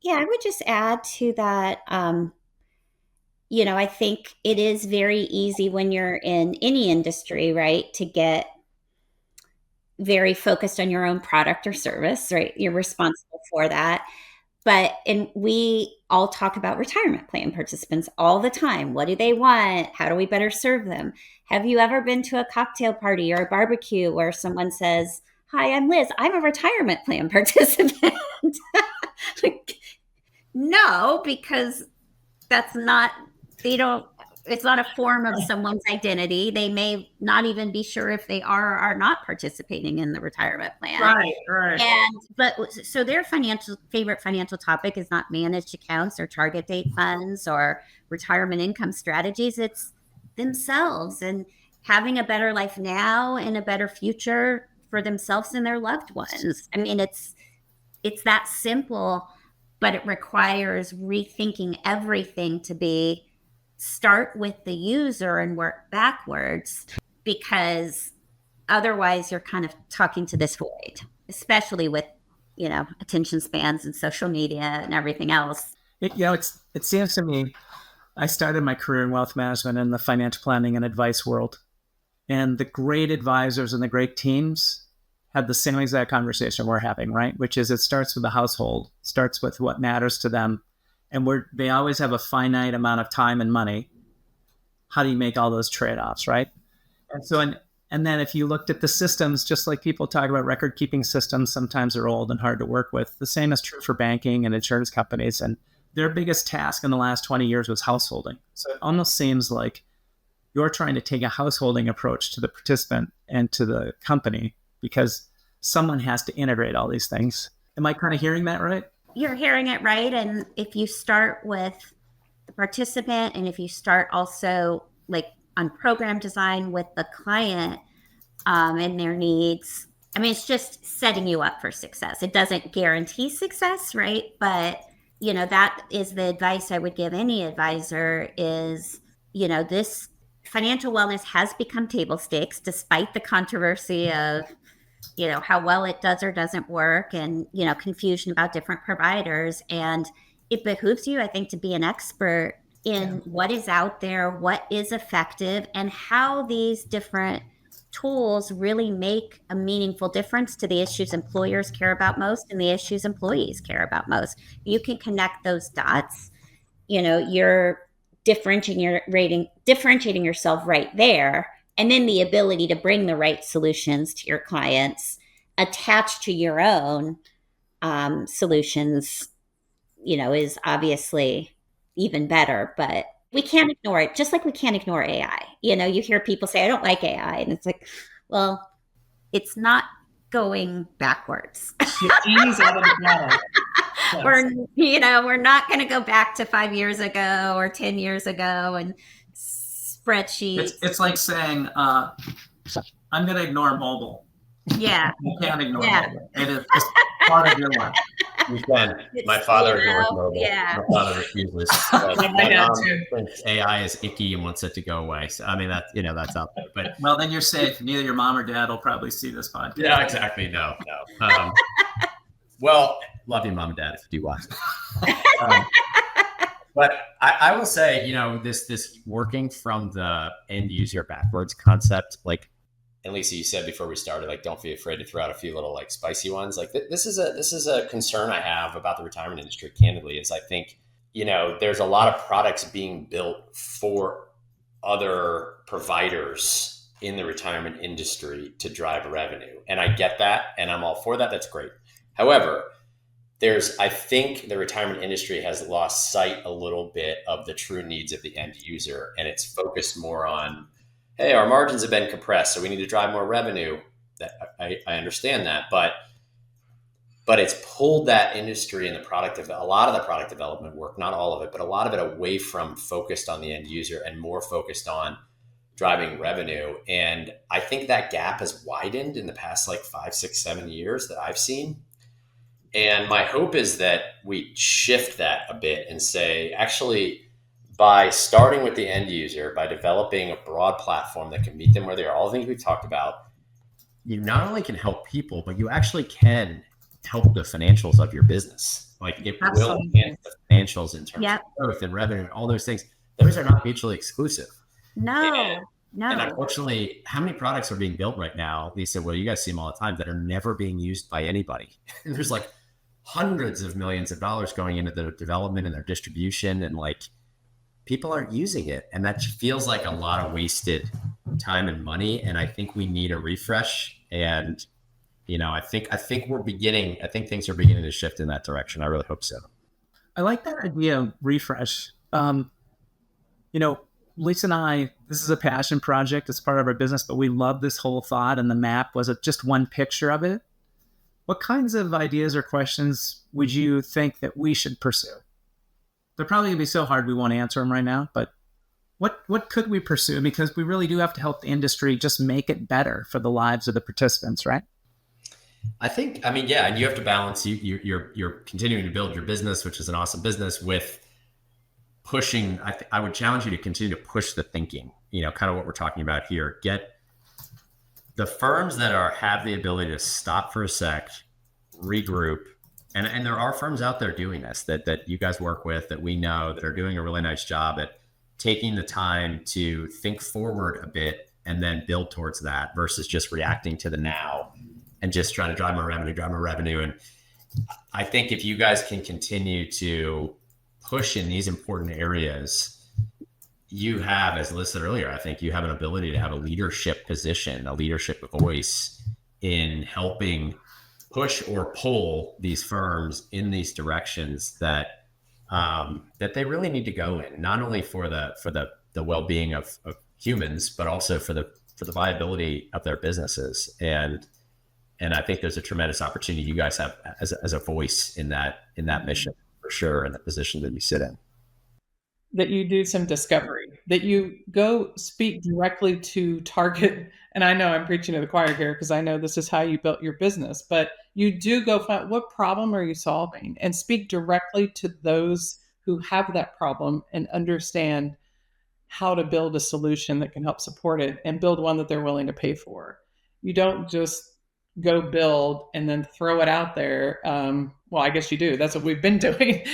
Yeah, I would just add to that. I think it is very easy when you're in any industry, right, to get very focused on your own product or service, right? You're responsible for that. And we all talk about retirement plan participants all the time. What do they want? How do we better serve them? Have you ever been to a cocktail party or a barbecue where someone says, "Hi, I'm Liz. I'm a retirement plan participant"? Like, no, because that's not, it's not a form of someone's identity. They may not even be sure if they are or are not participating in the retirement plan. Right. But so their favorite financial topic is not managed accounts or target date funds or retirement income strategies. It's themselves and having a better life now and a better future for themselves and their loved ones. I mean, it's that simple, but it requires rethinking everything to start with the user and work backwards, because otherwise you're kind of talking to this void, especially with, attention spans and social media and everything else. It seems to me, I started my career in wealth management in the financial planning and advice world. And the great advisors and the great teams had the same exact conversation we're having, right? Which is, it starts with the household, starts with what matters to them. And they always have a finite amount of time and money. How do you make all those trade-offs, right? And so, and then if you looked at the systems, just like people talk about record-keeping systems, sometimes they're old and hard to work with. The same is true for banking and insurance companies. And their biggest task in the last 20 years was householding. So it almost seems like you're trying to take a householding approach to the participant and to the company, because someone has to integrate all these things. Am I kind of hearing that right? You're hearing it right. And if you start with the participant, and if you start also like on program design with the client and their needs, I mean, it's just setting you up for success. It doesn't guarantee success, right? But, that is the advice I would give any advisor is, this financial wellness has become table stakes despite the controversy of, how well it does or doesn't work, and, confusion about different providers. And it behooves you, I think, to be an expert in what is out there, what is effective, and how these different tools really make a meaningful difference to the issues employers care about most and the issues employees care about most. You can connect those dots. You're differentiating yourself right there, and then the ability to bring the right solutions to your clients attached to your own solutions, is obviously even better. But we can't ignore it, just like we can't ignore AI. You hear people say, I don't like AI. And it's like, well, it's not going backwards. Genie's out of the bottle. Yes. We're not going to go back to 5 years ago or 10 years ago and spreadsheets. It's like saying, I'm going to ignore mobile. Yeah. You can't ignore mobile. It is just part of your life. You can. My father ignores mobile. Yeah. My father refuses. My dad too. Thinks AI is icky and wants it to go away. So I mean, that's out there. But well, then you're safe. Neither your mom or dad will probably see this podcast. Yeah, exactly. No. Well, love you, mom and dad, if you do watch. But I will say, this working from the end user backwards concept, like, and Lisa, you said before we started, like, don't be afraid to throw out a few little like spicy ones. Like this is a concern I have about the retirement industry. Candidly, is I think there's a lot of products being built for other providers in the retirement industry to drive revenue, and I get that, and I'm all for that. That's great. However, I think the retirement industry has lost sight a little bit of the true needs of the end user, and it's focused more on, hey, our margins have been compressed, so we need to drive more revenue. That I understand that, but it's pulled that industry and a lot of the product development work, not all of it, but a lot of it away from focused on the end user and more focused on driving revenue. And I think that gap has widened in the past like 5, 6, 7 years that I've seen. And my hope is that we shift that a bit and say, actually, by starting with the end user, by developing a broad platform that can meet them where they are, all the things we've talked about, you not only can help people, but you actually can help the financials of your business. Like it will enhance the financials in terms of growth and revenue and all those things. Those are not mutually exclusive. No. And unfortunately, how many products are being built right now, Lisa, well, you guys see them all the time, that are never being used by anybody. And there's like hundreds of millions of dollars going into their development and their distribution, and like people aren't using it. And that feels like a lot of wasted time and money. And I think we need a refresh. And, I think things are beginning to shift in that direction. I really hope so. I like that idea of refresh. Lisa and I, this is a passion project. It's part of our business, but we love this whole thought, and the map was just one picture of it. What kinds of ideas or questions would you think that we should pursue? They're probably going to be so hard we won't answer them right now, but what could we pursue? Because we really do have to help the industry just make it better for the lives of the participants, right? And you have to balance, you're continuing to build your business, which is an awesome business, with pushing. I would challenge you to continue to push the thinking, kind of what we're talking about here. Get the firms that have the ability to stop for a sec, regroup. And there are firms out there doing this that you guys work with, that we know, that are doing a really nice job at taking the time to think forward a bit and then build towards that, versus just reacting to the now and just trying to drive more revenue. And I think if you guys can continue to push in these important areas, you have, as Liz said earlier, I think you have an ability to have a leadership position, a leadership voice in helping push or pull these firms in these directions that they really need to go in, not only for the well-being of humans, but also for the viability of their businesses. And I think there's a tremendous opportunity you guys have as a voice in that mission, for sure, in the position that you sit in. That you do some discovery, that you go speak directly to target. And I know I'm preaching to the choir here, because I know this is how you built your business, but you do go find, what problem are you solving, and speak directly to those who have that problem and understand how to build a solution that can help support it, and build one that they're willing to pay for. You don't just go build and then throw it out there. Well, I guess you do. That's what we've been doing.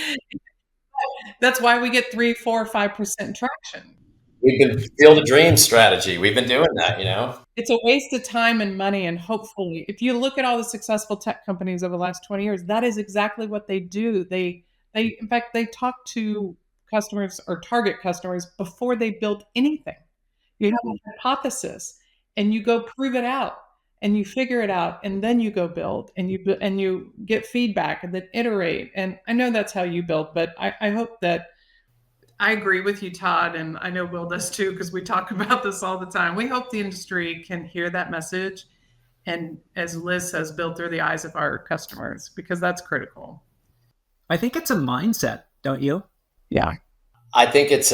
that's why we get 3, 4, 5% traction. We've been Field of Dreams strategy. We've been doing that, you know? It's a waste of time and money. And hopefully, if you look at all the successful tech companies over the last 20 years, that is exactly what they do. They in fact, they talk to customers or target customers before they build anything. You have a hypothesis and you go prove it out and you figure it out, and then you go build and you get feedback and then iterate. And I know that's how you build, but I hope that I agree with you, Todd, and I know Will does too, because we talk about this all the time. We hope the industry can hear that message and, as Liz says, build through the eyes of our customers, because that's critical. I think it's a mindset, don't you? Yeah. I think it's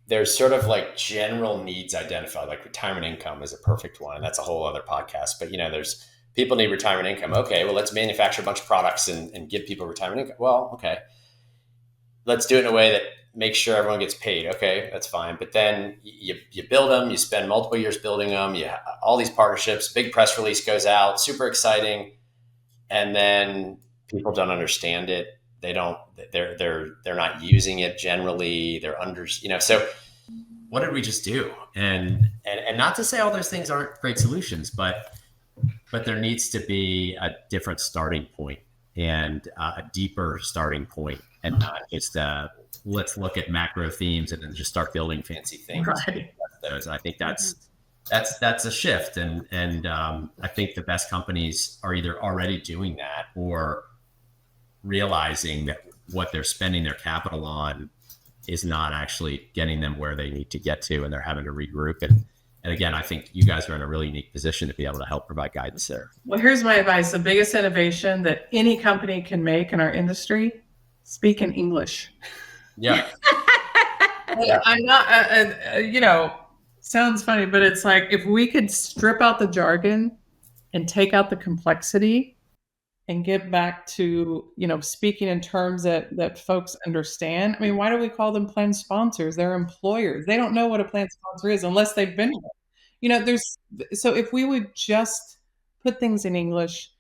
there's sort of like general needs identified, like retirement income is a perfect one. That's a whole other podcast. But, there's people need retirement income. Okay, well, let's manufacture a bunch of products and give people retirement income. Well, okay. Let's do it in a way that makes sure everyone gets paid. Okay, that's fine. But then you build them, you spend multiple years building them, all these partnerships, big press release goes out, super exciting. And then people don't understand it. They're not using it generally. They're under, so what did we just do? And not to say all those things aren't great solutions, but there needs to be a different starting point and a deeper starting point, and not just let's look at macro themes and then just start building fancy things. Right. Those. And I think that's a shift. And I think the best companies are either already doing that or realizing that what they're spending their capital on is not actually getting them where they need to get to, and they're having to regroup. And again, I think you guys are in a really unique position to be able to help provide guidance there. Well, here's my advice. The biggest innovation that any company can make in our industry, speak in English. Yeah. I'm not, sounds funny, but it's like, if we could strip out the jargon and take out the complexity and get back to, speaking in terms that folks understand. I mean, why do we call them plan sponsors? They're employers. They don't know what a plan sponsor is unless they've been there. So if we would just put things in English,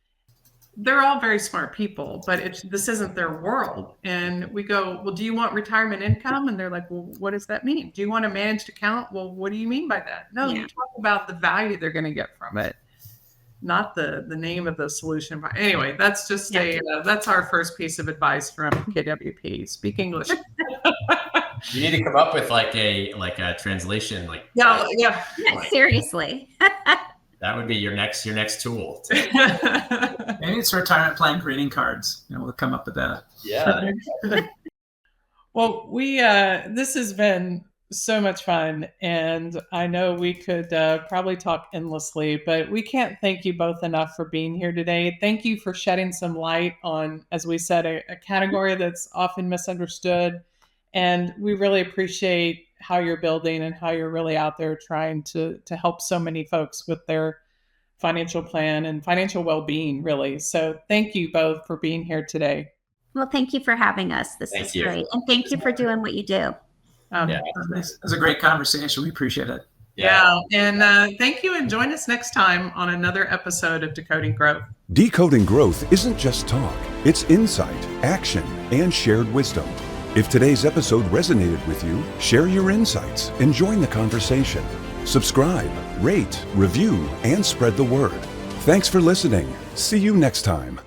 they're all very smart people, but this isn't their world. And we go, well, do you want retirement income? And they're like, well, what does that mean? Do you want a managed account? Well, what do you mean by that? No, you talk about the value they're going to get from it, not the name of the solution. Anyway, that's just that's our first piece of advice from KWP. Speak English. You need to come up with like a translation, seriously. That would be your next tool. Maybe it's retirement plan greeting cards. We'll come up with that. Yeah. Well, this has been so much fun, and I know we could probably talk endlessly, but we can't thank you both enough for being here today. Thank you for shedding some light on, as we said, a category that's often misunderstood, and we really appreciate how you're building and how you're really out there trying to help so many folks with their financial plan and financial well-being, really. So thank you both for being here today. Well, thank you for having us. This is great. And thank you for doing what you do. It was a great conversation. We appreciate it. Yeah. And thank you, and join us next time on another episode of Decoding Growth. Decoding growth isn't just talk, it's insight, action, and shared wisdom. If today's episode resonated with you, share your insights and join the conversation. Subscribe, rate, review, and spread the word. Thanks for listening. See you next time.